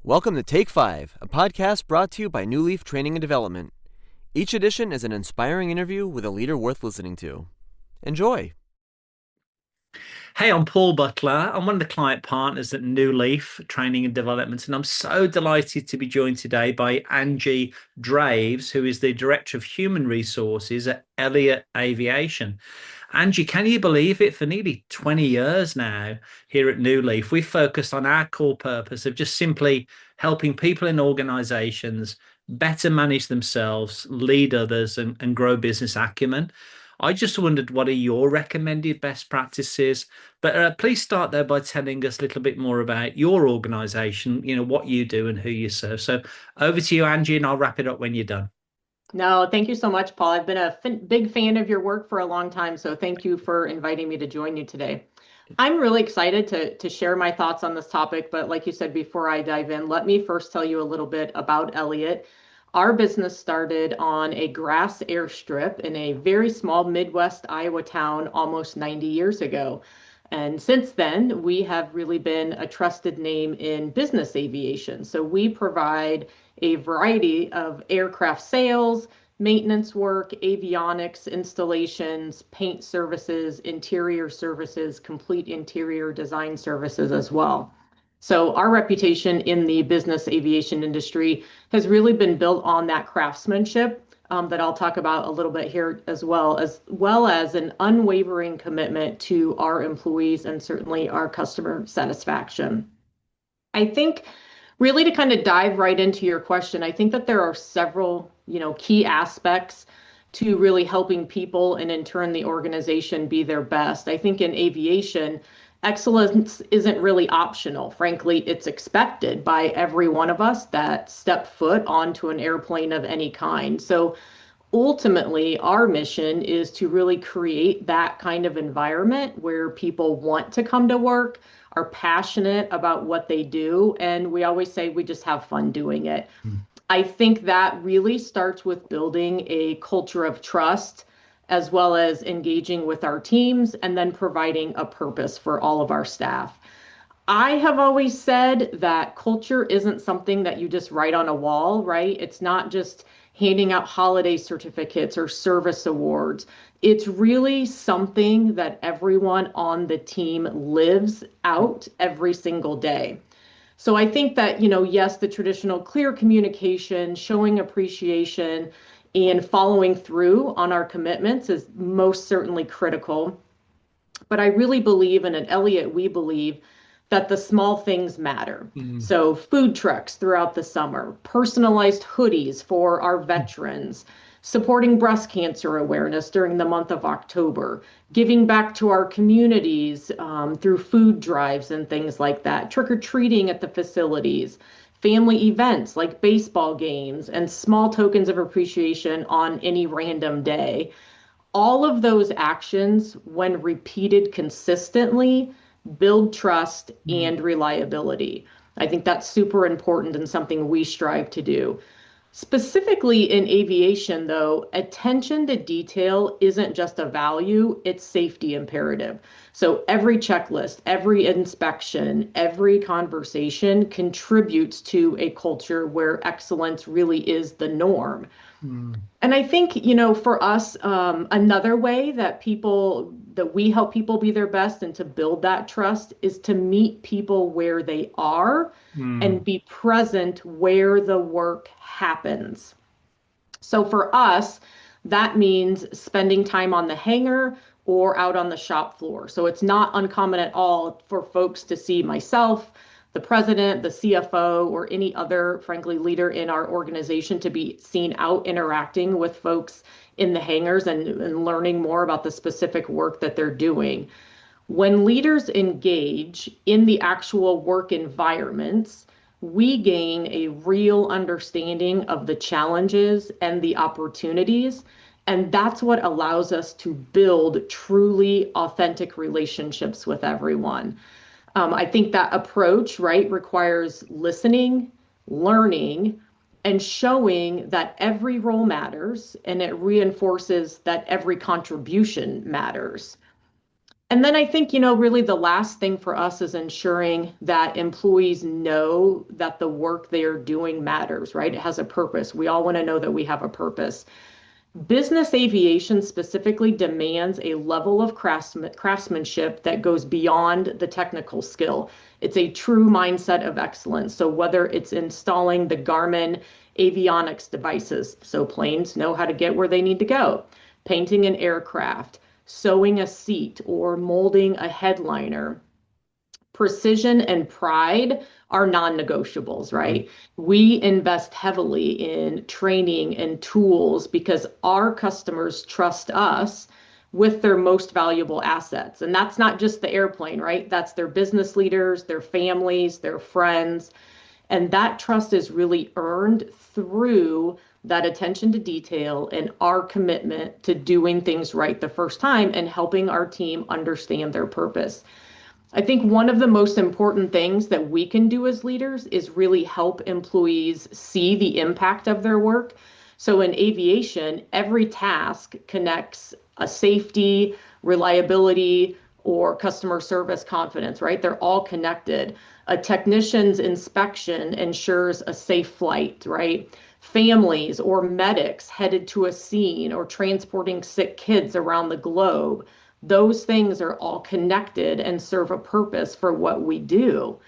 Welcome to Take 5, a podcast brought to you by Newleaf Training and Development. Each edition is an inspiring interview with a leader worth listening to. Enjoy. Hey, I'm Paul Butler. I'm one of the client partners at Newleaf Training and Development, and I'm so delighted to be joined today by Angie Draves, who is the Director of Human Resources at Elliott Aviation. Angie, can you believe it? For nearly 20 years now here at Newleaf, we've focused on our core purpose of just simply helping people in organizations better manage themselves, lead others, and grow business acumen. I just wondered, what are your recommended best practices? But please start there by telling us a little bit more about your organization, what you do and who you serve. So over to you, Angie, and I'll wrap it up when you're done. No, thank you so much, Paul. I've been a big fan of your work for a long time, so thank you for inviting me to join you today. I'm really excited to share my thoughts on this topic, but like you said, before I dive in, let me first tell you a little bit about Elliott. Our business started on a grass airstrip in a very small Midwest Iowa town almost 90 years ago. And since then, we have really been a trusted name in business aviation. So we provide a variety of aircraft sales, maintenance work, avionics installations, paint services, interior services, complete interior design services as well. So our reputation in the business aviation industry has really been built on that craftsmanship that I'll talk about a little bit here, as well as an unwavering commitment to our employees and certainly our customer satisfaction. I think really to kind of dive right into your question, I think that there are several, key aspects to really helping people and in turn the organization be their best. I think in aviation, excellence isn't really optional. Frankly, it's expected by every one of us that step foot onto an airplane of any kind. So ultimately, our mission is to really create that kind of environment where people want to come to work, are passionate about what they do, and we always say we just have fun doing it. I think that really starts with building a culture of trust, as well as engaging with our teams and then providing a purpose for all of our staff. I have always said that culture isn't something that you just write on a wall, right? It's not just handing out holiday certificates or service awards. It's really something that everyone on the team lives out every single day. So I think that, yes, the traditional clear communication, showing appreciation, and following through on our commitments is most certainly critical. But I really believe, and at Elliott, we believe that the small things matter. So food trucks throughout the summer, personalized hoodies for our veterans, supporting breast cancer awareness during the month of October, giving back to our communities through food drives and things like that, trick-or-treating at the facilities, family events like baseball games, and small tokens of appreciation on any random day. All of those actions, when repeated consistently, build trust and reliability. I think that's super important and something we strive to do. Specifically in aviation, though, attention to detail isn't just a value, it's safety imperative. So every checklist, every inspection, every conversation contributes to a culture where excellence really is the norm. And I think, for us, another way that we help people be their best and to build that trust is to meet people where they are and be present where the work happens. So for us, that means spending time on the hangar or out on the shop floor. So it's not uncommon at all for folks to see myself, the president, the CFO, or any other, frankly, leader in our organization to be seen out interacting with folks in the hangars and learning more about the specific work that they're doing. When leaders engage in the actual work environments, we gain a real understanding of the challenges and the opportunities, and that's what allows us to build truly authentic relationships with everyone. I think that approach, right, requires listening, learning, and showing that every role matters, and it reinforces that every contribution matters. And then I think, really the last thing for us is ensuring that employees know that the work they are doing matters, right? It has a purpose. We all want to know that we have a purpose. Business aviation specifically demands a level of craftsmanship that goes beyond the technical skill. It's a true mindset of excellence. So whether it's installing the Garmin avionics devices, so planes know how to get where they need to go, painting an aircraft, sewing a seat, or molding a headliner, precision and pride are non-negotiables, right? We invest heavily in training and tools because our customers trust us with their most valuable assets. And that's not just the airplane, right? That's their business leaders, their families, their friends. And that trust is really earned through that attention to detail and our commitment to doing things right the first time and helping our team understand their purpose. I think one of the most important things that we can do as leaders is really help employees see the impact of their work. So in aviation, every task connects a safety, reliability, or customer service confidence, right? They're all connected. A technician's inspection ensures a safe flight, right? Families or medics headed to a scene or transporting sick kids around the globe, those things are all connected and serve a purpose for what we do.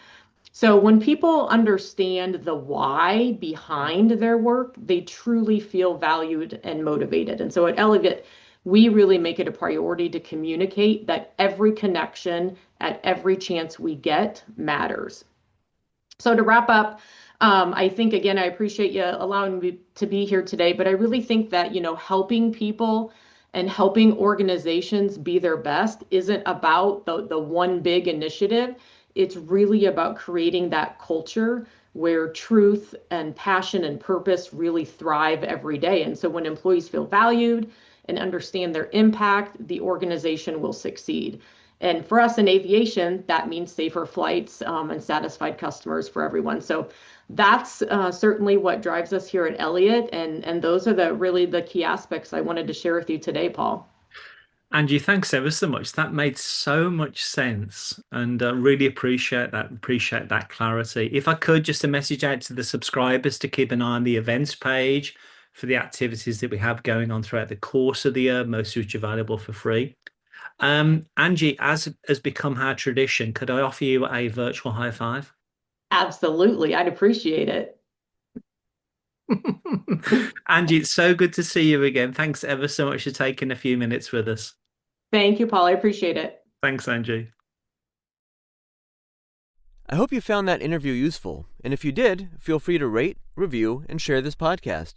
So when people understand the why behind their work, they truly feel valued and motivated. And so at Elliott, we really make it a priority to communicate that every connection at every chance we get matters. So to wrap up, I think, again, I appreciate you allowing me to be here today, but I really think that, helping people and helping organizations be their best isn't about the one big initiative. It's really about creating that culture where truth and passion and purpose really thrive every day. And so when employees feel valued and understand their impact, the organization will succeed. And for us in aviation, that means safer flights and satisfied customers for everyone. So that's certainly what drives us here at Elliott. And those are really the key aspects I wanted to share with you today, Paul. Angie, thanks ever so much. That made so much sense, and really appreciate that clarity. If I could, just a message out to the subscribers to keep an eye on the events page for the activities that we have going on throughout the course of the year, most of which are available for free. Angie, as has become our tradition, could I offer you a virtual high five? Absolutely. I'd appreciate it. Angie, it's so good to see you again. Thanks ever so much for taking a few minutes with us. Thank you, Paul. I appreciate it. Thanks, Angie. I hope you found that interview useful, and if you did, feel free to rate, review, and share this podcast.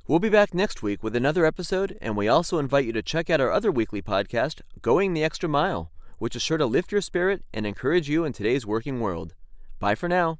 We'll be back next week with another episode, and we also invite you to check out our other weekly podcast, Going the Extra Mile, which is sure to lift your spirit and encourage you in today's working world. Bye for now.